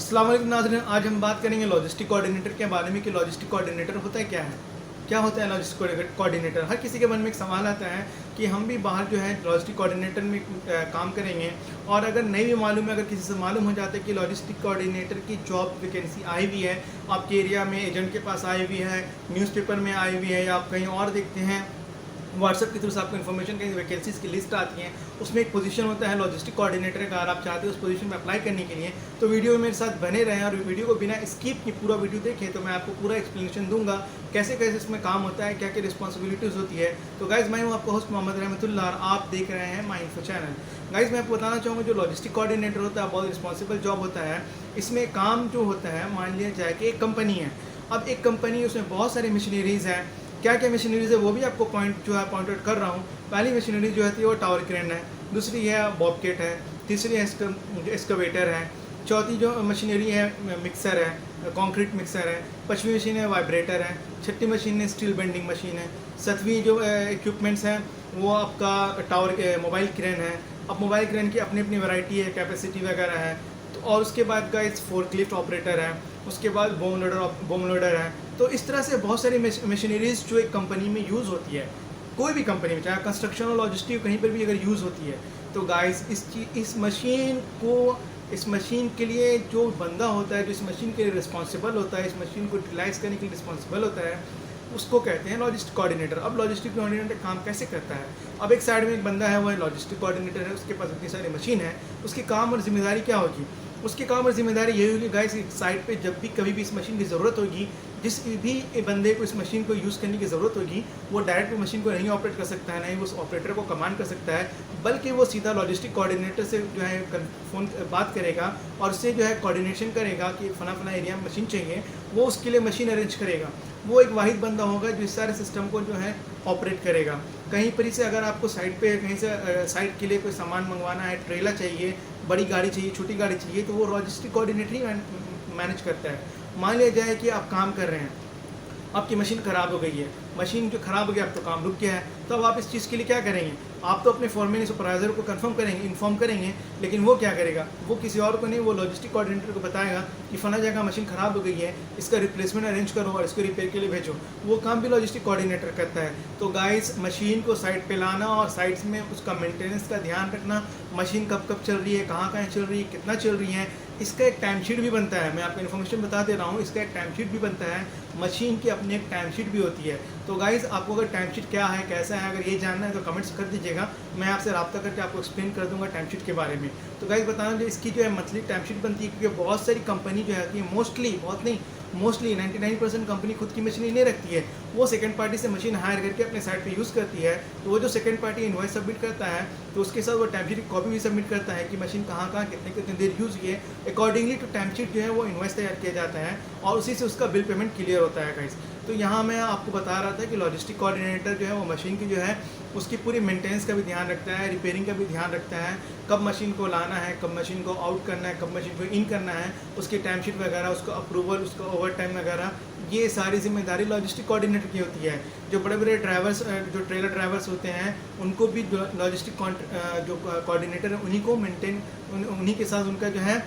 अस्सलाम वालेकुम नाज़रीन, आज हम बात करेंगे लॉजिस्टिक कोऑर्डिनेटर के बारे में कि लॉजिस्टिक कोऑर्डिनेटर होता है क्या होता है लॉजिस्टिक कोऑर्डिनेटर। हर किसी के मन में एक सवाल आता है कि हम भी बाहर जो है लॉजिस्टिक कोऑर्डिनेटर में काम करेंगे, और अगर नहीं भी मालूम है, अगर किसी से मालूम हो जाता है कि लॉजिस्टिक कोऑर्डिनेटर की जॉब वैकेंसी आई हुई है, आपके एरिया में एजेंट के पास आई हुई है, न्यूज़पेपर में आई हुई है, या आप कहीं और देखते हैं व्हाट्सएप के थ्रू से आपको इन्फॉर्मेशन की वैकेंसीज की लिस्ट आती है, उसमें एक पोजीशन होता है लॉजिस्टिक कोऑर्डिनेटर का। अगर आप चाहते हो उस पोजीशन में अप्लाई करने के लिए तो वीडियो में मेरे साथ बने रहें, और वीडियो को बिना स्किप की पूरा वीडियो देखें तो मैं आपको पूरा एक्सप्लेनेशन दूंगा कैसे कैसे इसमें काम होता है, क्या क्या रिस्पॉन्सिबिलिटीज़ होती है। तो गाइज़, मैं हूँ आपका होस्ट मोहम्मद रहमतुल्लाह और आप देख रहे हैं माई इन्फो चैनल। गाइज़, मैं आपको बताना चाहूँगा जो लॉजिस्टिक कोऑर्डिनेटर होता है बहुत रिस्पॉन्सिबल जॉब होता है। इसमें काम जो होता है, मान लिया जाए कि एक कंपनी है, अब एक कंपनी, उसमें बहुत सारी मशीनरीज़ हैं। क्या क्या मशीनरीज है वो भी आपको पॉइंट आउट कर रहा हूँ। पहली मशीनरी जो है वो टावर क्रेन है, दूसरी है बॉबकेट है, तीसरी है एक्सकवेटर है, चौथी जो मशीनरी है मिक्सर है, कंक्रीट मिक्सर है, पांचवी मशीन है वाइब्रेटर है, छठी मशीन है स्टील बेंडिंग मशीन है, सातवीं जो इक्विपमेंट्स हैं वो आपका टावर मोबाइल क्रेन है। अब मोबाइल क्रेन की अपनी अपनी वैरायटी है, कैपेसिटी वगैरह है। तो और उसके बाद का इस फोर्कलिफ्ट ऑपरेटर है, उसके बाद बॉम लोडर है। तो इस तरह से बहुत सारी मशीनरीज जो एक कंपनी में यूज़ होती है, कोई भी कंपनी में, चाहे कंस्ट्रक्शन और लॉजिस्टिक कहीं पर भी अगर यूज़ होती है, तो गाइस इस मशीन के लिए जो बंदा होता है, जो इस मशीन के लिए रिस्पॉन्सिबल होता है, इस मशीन को यूटिलाइज करने के लिए रिस्पॉन्सिबल होता है, उसको कहते हैं लॉजिस्टिक कोऑर्डिनेटर। अब लॉजिस्टिक कोऑर्डिनेटर काम कैसे करता है? अब एक साइड में एक बंदा है, वो लॉजिस्टिक कोऑर्डिनेटर है, उसके पास इतनी सारी मशीन है, उसकी काम और जिम्मेदारी क्या होगी? उसकी काम और जिम्मेदारी यही होगी गाइस, साइड पे जब भी कभी भी इस मशीन की ज़रूरत होगी, जिस भी बंदे को इस मशीन को यूज़ करने की ज़रूरत होगी, वो डायरेक्ट मशीन को नहीं ऑपरेट कर सकता है, नहीं वो उस ऑपरेटर को कमांड कर सकता है, बल्कि वो सीधा लॉजिस्टिक कोऑर्डिनेटर से जो है फ़ोन बात करेगा और उससे जो है कोऑर्डिनेशन करेगा कि फला एरिया में मशीन चाहिए, वो उसके लिए मशीन अरेंज करेगा। वो एक वाहिद बंदा होगा जो इस सारे सिस्टम को जो है ऑपरेट करेगा। कहीं पर से अगर आपको साइट पे कहीं से साइट के लिए कोई सामान मंगवाना है, ट्रेलर चाहिए, बड़ी गाड़ी चाहिए, छोटी गाड़ी चाहिए, तो वो लॉजिस्टिक कोऑर्डिनेटर ही मैनेज करता है। मान लिया जाए कि आप काम कर रहे हैं, आपकी मशीन ख़राब हो गई है, मशीन जो ख़राब हो गया, अब तो काम रुक गया है, तो अब आप इस चीज़ के लिए क्या करेंगे? आप तो अपने फॉरमैन सुपरवाइज़र को इन्फॉर्म करेंगे, लेकिन वो क्या करेगा? वो किसी और को नहीं, वो लॉजिस्टिक कोऑर्डिनेटर को बताएगा कि फला जगह मशीन ख़राब हो गई है, इसका रिप्लेसमेंट अरेंज करो और इसको रिपेयर के लिए भेजो। वो काम भी लॉजिस्टिक कोऑर्डिनेटर करता है। तो गाइस, मशीन को साइट पे लाना और साइट्स में उसका मेंटेनेंस का ध्यान रखना, मशीन कब कब चल रही है, कहाँ कहाँ चल रही है, कितना चल रही है, इसका एक टाइम शीट भी बनता है। मैं आपको इन्फॉर्मेशन बता दे रहा हूँ, इसका एक टाइम शीट भी बनता है। मशीन की अपनी एक टाइम शीट भी होती है। तो गाइज़, आपको अगर टाइम शीट क्या है, कैसा है, अगर ये जानना है तो कमेंट्स कर दीजिएगा, मैं आपसे रब्ता करके आपको एक्सप्लेन कर दूंगा टाइम शीट के बारे में। तो गाइज़, बताना जो इसकी जो है मंथली टाइम शीट बनती है, क्योंकि बहुत सारी कंपनी जो है मोस्टली 99% कंपनी खुद की मशीन नहीं रखती है, वो सेकंड पार्टी से मशीन हायर करके अपने साइट पे यूज़ करती है। तो वो जो सेकंड पार्टी इनवॉइस सबमिट करता है, तो उसके साथ वो टाइम शीट की कॉपी भी सबमिट करता है कि मशीन कहाँ कहाँ कितने कितने देर यूज़ की है। अकॉर्डिंगली टू टाइम शीट जो है वो इनवॉइस तैयार किया जाता है और उसी से उसका बिल पेमेंट क्लियर होता है गाइस। तो यहाँ मैं आपको बता रहा था कि लॉजिस्टिक कोऑर्डिनेटर जो है वो मशीन की जो है उसकी पूरी मेंटेनेंस का भी ध्यान रखता है, रिपेयरिंग का भी ध्यान रखता है, कब मशीन को लाना है, कब मशीन को आउट करना है, कब मशीन को इन करना है, उसकी टाइम शीट वगैरह, उसका अप्रूवल, उसका ओवर टाइम वगैरह, ये सारी जिम्मेदारी लॉजिस्टिक कोऑर्डिनेटर की होती है। जो बड़े बड़े ड्राइवर्स, जो ट्रेलर ड्राइवर्स होते हैं, उनको भी लॉजिस्टिक जो कोऑर्डिनेटर है उन्हीं के साथ उनका जो है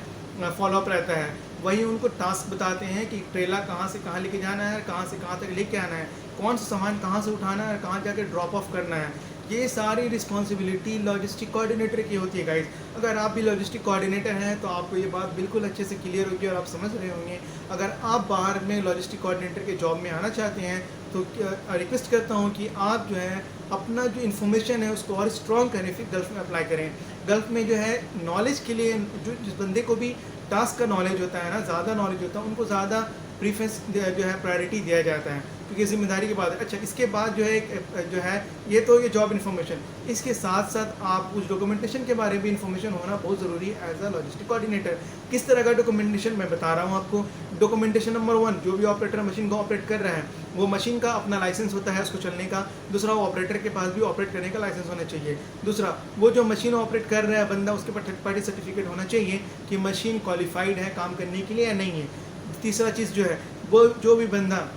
फॉलोअप रहता है। वही उनको टास्क बताते हैं कि ट्रेलर कहाँ से कहाँ लेके जाना है, कहाँ से कहाँ तक लेके आना है, कौन सा सामान कहाँ से उठाना है, कहाँ जाके ड्रॉप ऑफ करना है। ये सारी रिस्पॉन्सिबिलिटी लॉजिस्टिक कोऑर्डिनेटर की होती है गाइस। अगर आप भी लॉजिस्टिक कोऑर्डिनेटर हैं तो आपको ये बात बिल्कुल अच्छे से क्लियर होगी और आप समझ रहे होंगे। अगर आप बाहर में लॉजिस्टिक कोऑर्डिनेटर के जॉब में आना चाहते हैं तो रिक्वेस्ट करता हूँ कि आप जो है अपना जो इन्फॉर्मेशन है उसको और स्ट्रॉन्ग करें, फिर गल्फ़ में अप्लाई करें। गल्फ़ में जो है नॉलेज के लिए, जिस बंदे को भी टास्क का नॉलेज होता है ना, ज़्यादा नॉलेज होता है, उनको ज़्यादा प्रीफरेंस जो है प्रायोरिटी दिया जाता है, क्योंकि जिम्मेदारी की बात है। अच्छा, इसके बाद जो है ये जॉब इन्फॉर्मेशन, इसके साथ साथ आप उस डॉक्यूमेंटेशन के बारे में इन्फॉर्मेशन होना बहुत ज़रूरी है एज अ लॉजिस्टिक कोऑर्डिनेटर। किस तरह का डॉक्यूमेंटेशन मैं बता रहा हूँ आपको। डॉक्यूमेंटेशन नंबर 1, जो भी ऑपरेटर मशीन को ऑपरेट कर रहा है, वो मशीन का अपना लाइसेंस होता है उसको चलने का। दूसरा, वो ऑपरेटर के पास भी ऑपरेट करने का लाइसेंस होना चाहिए। दूसरा, वो जो मशीन ऑपरेट कर रहा है बंदा, उसके पास थर्ड पार्टी सर्टिफिकेट होना चाहिए कि मशीन क्वालिफाइड है काम करने के लिए या नहीं है। तीसरा चीज़ जो है, वो जो भी बंदा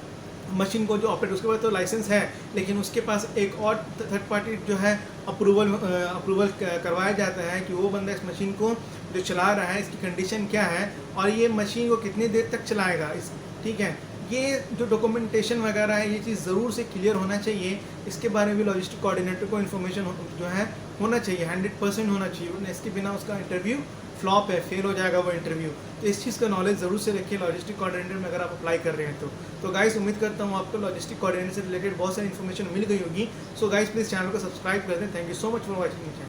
मशीन को जो ऑपरेट, उसके पास तो लाइसेंस है, लेकिन उसके पास एक और थर्ड पार्टी जो है अप्रूवल करवाया जाता है कि वो बंदा इस मशीन को जो चला रहा है इसकी कंडीशन क्या है और ये मशीन को कितनी देर तक चलाएगा इस, ठीक है। ये जो डॉक्यूमेंटेशन वगैरह है ये चीज़ ज़रूर से क्लियर होना चाहिए। इसके बारे में भी लॉजिस्टिक कोऑर्डिनेटर को इन्फॉर्मेशन जो है होना चाहिए, 100% होना चाहिए। इसके बिना उसका इंटरव्यू फ्लॉप है, फेल हो जाएगा वो इंटरव्यू। तो इस चीज़ का नॉलेज ज़रूर से रखिए लॉजिस्टिक कोऑर्डिनेटर में अगर आप अप्लाई कर रहे हैं तो गाइस उम्मीद करता हूँ आपको लॉजिस्टिक कोऑर्डिनेटर से रिलेटेड बहुत सारी इन्फॉर्मेशन मिल गई होगी। सो गाइस प्लीज़ चैनल को सब्सक्राइब कर दें। Thank you so much for watching.